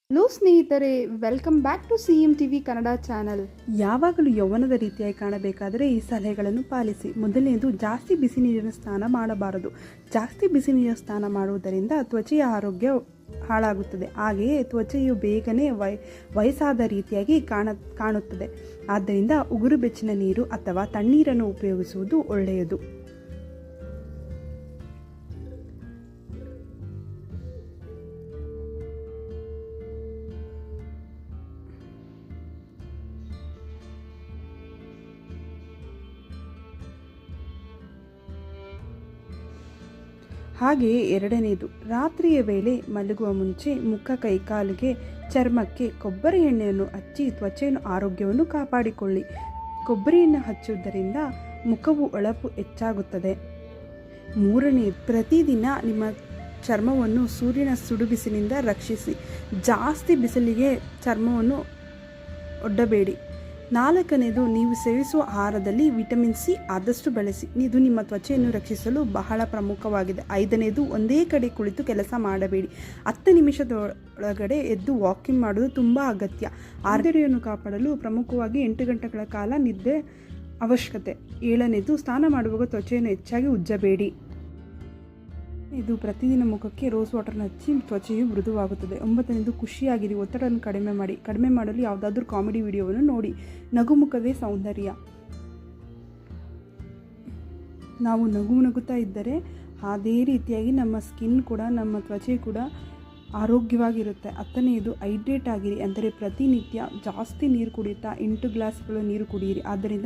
Hello ಸ್ನೇಹಿತರೆ, welcome back to CM TV Kannada channel. ಯಾವಾಗಲೂ ಯೌವನದ ರೀತಿಯಾಗಿ ಕಾಣಬೇಕಾದರೆ ಈ ಸಲಹೆಗಳನ್ನು ಪಾಲಿಸಿ. ಮೊದಲನೇದು, ಜಾಸ್ತಿ ಬಿಸಿ ನೀರಿನ ಸ್ನಾನ ಮಾಡಬಾರದು. ಜಾಸ್ತಿ ಬಿಸಿ ನೀರಿನ ಸ್ನಾನ ಮಾಡುವುದರಿಂದ ತ್ವಚೆಯ ಆರೋಗ್ಯ ಹಾಳಾಗುತ್ತದೆ. ಹಾಗೆಯೇ ತ್ವಚೆಯು ಬೇಗನೆ ವಯಸ್ಸಾದ ರೀತಿಯಾಗಿ ಕಾಣುತ್ತದೆ. ಆದ್ದರಿಂದ ಉಗುರು ಬೆಚ್ಚನ ನೀರು ಅಥವಾ ತಣ್ಣೀರನ್ನು ಉಪಯೋಗಿಸುವುದು ಒಳ್ಳೆಯದು. ಹಾಗೆಯೇ ಎರಡನೇದು, ರಾತ್ರಿಯ ವೇಳೆ ಮಲಗುವ ಮುಂಚೆ ಮುಖ, ಕೈಕಾಲಿಗೆ, ಚರ್ಮಕ್ಕೆ ಕೊಬ್ಬರಿ ಎಣ್ಣೆಯನ್ನು ಹಚ್ಚಿ ತ್ವಚೆಯನ್ನು ಆರೋಗ್ಯವನ್ನು ಕಾಪಾಡಿಕೊಳ್ಳಿ. ಕೊಬ್ಬರಿ ಎಣ್ಣೆ ಹಚ್ಚುವುದರಿಂದ ಮುಖವು ಹೊಳಪು ಹೆಚ್ಚಾಗುತ್ತದೆ. ಮೂರನೇದು, ಪ್ರತಿದಿನ ನಿಮ್ಮ ಚರ್ಮವನ್ನು ಸೂರ್ಯನ ಸುಡು ಬಿಸಿಲಿನಿಂದ ರಕ್ಷಿಸಿ. ಜಾಸ್ತಿ ಬಿಸಿಲಿಗೆ ಚರ್ಮವನ್ನು ಒಡ್ಡಬೇಡಿ. ನಾಲ್ಕನೇದು, ನೀವು ಸೇವಿಸುವ ಆಹಾರದಲ್ಲಿ ವಿಟಮಿನ್ ಸಿ ಆದಷ್ಟು ಬಳಸಿ. ಇದು ನಿಮ್ಮ ತ್ವಚೆಯನ್ನು ರಕ್ಷಿಸಲು ಬಹಳ ಪ್ರಮುಖವಾಗಿದೆ. ಐದನೇದು, ಒಂದೇ ಕಡೆ ಕುಳಿತು ಕೆಲಸ ಮಾಡಬೇಡಿ. 10 ನಿಮಿಷದೊಳಗಡೆ ಎದ್ದು ವಾಕಿಂಗ್ ಮಾಡುವುದು ತುಂಬ ಅಗತ್ಯ. ಆರೋಗ್ಯವನ್ನು ಕಾಪಾಡಲು ಪ್ರಮುಖವಾಗಿ 8 ಗಂಟೆಗಳ ಕಾಲ ನಿದ್ದೆ ಅವಶ್ಯಕತೆ. ಏಳನೇದು, ಸ್ನಾನ ಮಾಡುವಾಗ ತ್ವಚೆಯನ್ನು ಹೆಚ್ಚಾಗಿ ಉಜ್ಜಬೇಡಿ. ಇದು ಪ್ರತಿದಿನ ಮುಖಕ್ಕೆ ರೋಸ್ ವಾಟರ್ನ ಹಚ್ಚಿ ತ್ವಚೆಯು ಮೃದುವಾಗುತ್ತದೆ. 9ನೇದು, ಖುಷಿಯಾಗಿರಿ. ಒತ್ತಡವನ್ನು ಕಡಿಮೆ ಮಾಡಲು ಯಾವುದಾದ್ರೂ ಕಾಮಿಡಿ ವಿಡಿಯೋವನ್ನು ನೋಡಿ. ನಗುಮುಖವೇ ಸೌಂದರ್ಯ. ನಾವು ನಗುತ್ತಾ ಇದ್ದರೆ ಅದೇ ರೀತಿಯಾಗಿ ನಮ್ಮ ಸ್ಕಿನ್ ಕೂಡ, ನಮ್ಮ ತ್ವಚೆ ಕೂಡ ಆರೋಗ್ಯವಾಗಿರುತ್ತೆ. 10ನೇದು, ಹೈಡ್ರೇಟ್ ಆಗಿರಿ. ಅಂದರೆ ಪ್ರತಿನಿತ್ಯ ಜಾಸ್ತಿ ನೀರು ಕುಡಿಯುತ್ತಾ 8 ಗ್ಲಾಸ್ಗಳು ನೀರು ಕುಡಿಯಿರಿ. ಆದ್ದರಿಂದ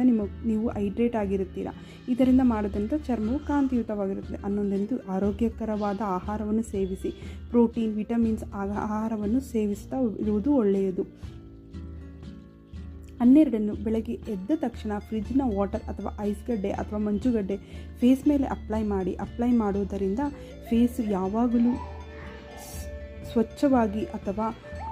ನೀವು ಹೈಡ್ರೇಟ್ ಆಗಿರುತ್ತೀರಾ. ಇದರಿಂದ ಮಾಡೋದ್ರಿಂದ ಚರ್ಮವು ಕಾಂತಿಯುತವಾಗಿರುತ್ತದೆ. 11ನೇದು, ಆರೋಗ್ಯಕರವಾದ ಆಹಾರವನ್ನು ಸೇವಿಸಿ. ಪ್ರೋಟೀನ್, ವಿಟಮಿನ್ಸ್ ಆಹಾರವನ್ನು ಸೇವಿಸ್ತಾ ಇರುವುದು ಒಳ್ಳೆಯದು. 12ನೇದು, ಬೆಳಗ್ಗೆ ಎದ್ದ ತಕ್ಷಣ ಫ್ರಿಜ್ನ ವಾಟರ್ ಅಥವಾ ಐಸ್ ಗಡ್ಡೆ ಅಥವಾ ಮಂಜುಗಡ್ಡೆ ಫೇಸ್ ಮೇಲೆ ಅಪ್ಲೈ ಮಾಡುವುದರಿಂದ ಫೇಸ್ ಯಾವಾಗಲೂ ಸ್ವಚ್ಛವಾಗಿ ಅಥವಾ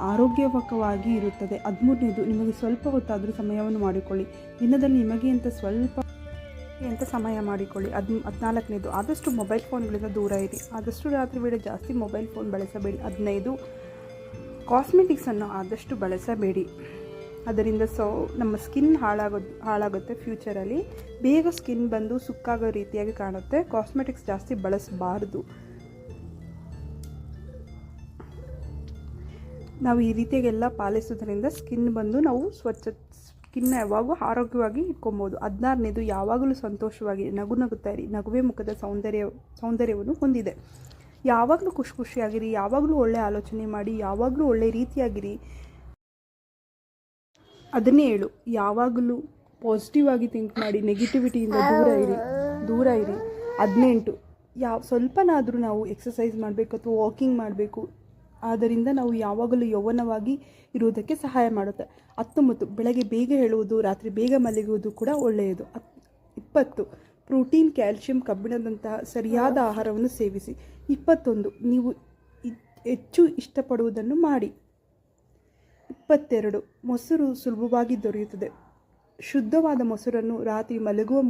ಆರೋಗ್ಯಕರವಾಗಿ ಇರುತ್ತದೆ. 13ನೇದು, ನಿಮಗೆ ಸ್ವಲ್ಪ ಹೊತ್ತಾದರೂ ಸಮಯವನ್ನು ಮಾಡಿಕೊಳ್ಳಿ. ದಿನದಲ್ಲಿ ನಿಮಗೆ ಅಂತ ಸಮಯ ಮಾಡಿಕೊಳ್ಳಿ. 14ನೇದು, ಆದಷ್ಟು ಮೊಬೈಲ್ ಫೋನ್ಗಳಿಂದ ದೂರ ಇರಿ. ಆದಷ್ಟು ರಾತ್ರಿ ವೇಳೆ ಜಾಸ್ತಿ ಮೊಬೈಲ್ ಫೋನ್ ಬಳಸಬೇಡಿ. 15, ಕಾಸ್ಮೆಟಿಕ್ಸನ್ನು ಆದಷ್ಟು ಬಳಸಬೇಡಿ. ಅದರಿಂದ ನಮ್ಮ ಸ್ಕಿನ್ ಹಾಳಾಗುತ್ತೆ. ಫ್ಯೂಚರಲ್ಲಿ ಬೇಗ ಸ್ಕಿನ್ ಬಂದು ಸುಕ್ಕಾಗೋ ರೀತಿಯಾಗಿ ಕಾಣುತ್ತೆ. ಕಾಸ್ಮೆಟಿಕ್ಸ್ ಜಾಸ್ತಿ ಬಳಸಬಾರ್ದು. ನಾವು ಈ ರೀತಿಯಾಗೆಲ್ಲ ಪಾಲಿಸೋದ್ರಿಂದ ಸ್ಕಿನ್ ಬಂದು ನಾವು ಸ್ಕಿನ್ನ ಯಾವಾಗೂ ಆರೋಗ್ಯವಾಗಿ ಇಟ್ಕೊಬೋದು. 16ನೇದು, ಯಾವಾಗಲೂ ಸಂತೋಷವಾಗಿ ನಗುತ್ತಾ ಇರಿ. ನಗುವೇ ಮುಖದ ಸೌಂದರ್ಯವನ್ನು ಹೊಂದಿದೆ. ಯಾವಾಗಲೂ ಖುಷಿಯಾಗಿರಿ. ಯಾವಾಗಲೂ ಒಳ್ಳೆ ಆಲೋಚನೆ ಮಾಡಿ. ಯಾವಾಗಲೂ ಒಳ್ಳೆ ರೀತಿಯಾಗಿರಿ. 17, ಯಾವಾಗಲೂ ಪಾಸಿಟಿವ್ ಆಗಿ ಥಿಂಕ್ ಮಾಡಿ. ನೆಗೆಟಿವಿಟಿಯಿಂದ ದೂರ ಇರಿ. 18, ಸ್ವಲ್ಪನಾದರೂ ನಾವು ಎಕ್ಸಸೈಸ್ ಮಾಡಬೇಕು ಅಥವಾ ವಾಕಿಂಗ್ ಮಾಡಬೇಕು. ಆದ್ದರಿಂದ ನಾವು ಯಾವಾಗಲೂ ಯೌವನವಾಗಿ ಇರುವುದಕ್ಕೆ ಸಹಾಯ ಮಾಡುತ್ತೆ. 19, ಬೆಳಗ್ಗೆ ಬೇಗ ಹೇಳುವುದು, ರಾತ್ರಿ ಬೇಗ ಮಲಗುವುದು ಕೂಡ ಒಳ್ಳೆಯದು. 20, ಪ್ರೋಟೀನ್, ಕ್ಯಾಲ್ಸಿಯಂ, ಕಬ್ಬಿಣದಂತಹ ಸರಿಯಾದ ಆಹಾರವನ್ನು ಸೇವಿಸಿ. 21, ನೀವು ಹೆಚ್ಚು ಇಷ್ಟಪಡುವುದನ್ನು ಮಾಡಿ. 22, ಮೊಸರು ಸುಲಭವಾಗಿ ದೊರೆಯುತ್ತದೆ. ಶುದ್ಧವಾದ ಮೊಸರನ್ನು ರಾತ್ರಿ ಮಲಗುವ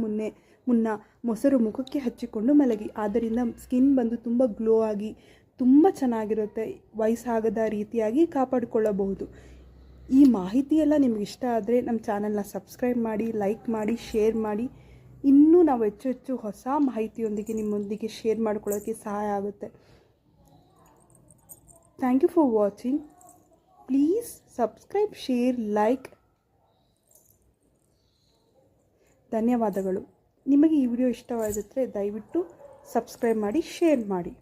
ಮುನ್ನ ಮೊಸರು ಮುಖಕ್ಕೆ ಹಚ್ಚಿಕೊಂಡು ಮಲಗಿ. ಆದ್ದರಿಂದ ಸ್ಕಿನ್ ಬಂದು ತುಂಬ ಗ್ಲೋ ಆಗಿ ತುಂಬ ಚೆನ್ನಾಗಿರುತ್ತೆ. ವಯಸ್ಸಾಗದ ರೀತಿಯಾಗಿ ಕಾಪಾಡಿಕೊಳ್ಳಬಹುದು. ಈ ಮಾಹಿತಿಯೆಲ್ಲ ನಿಮ್ಗೆ ಇಷ್ಟ ಆದರೆ ನಮ್ಮ ಚಾನಲ್ನ ಸಬ್ಸ್ಕ್ರೈಬ್ ಮಾಡಿ, ಲೈಕ್ ಮಾಡಿ, ಶೇರ್ ಮಾಡಿ. ಇನ್ನೂ ನಾವು ಹೆಚ್ಚು ಹೊಸ ಮಾಹಿತಿಯೊಂದಿಗೆ ನಿಮ್ಮೊಂದಿಗೆ ಶೇರ್ ಮಾಡ್ಕೊಳ್ಳೋಕ್ಕೆ ಸಹಾಯ ಆಗುತ್ತೆ. Thank you for watching. Please subscribe, share, like. ಧನ್ಯವಾದಗಳು. ನಿಮಗೆ ಈ ವಿಡಿಯೋ ಇಷ್ಟವಾದರೆ ದಯವಿಟ್ಟು ಸಬ್ಸ್ಕ್ರೈಬ್ ಮಾಡಿ, ಶೇರ್ ಮಾಡಿ.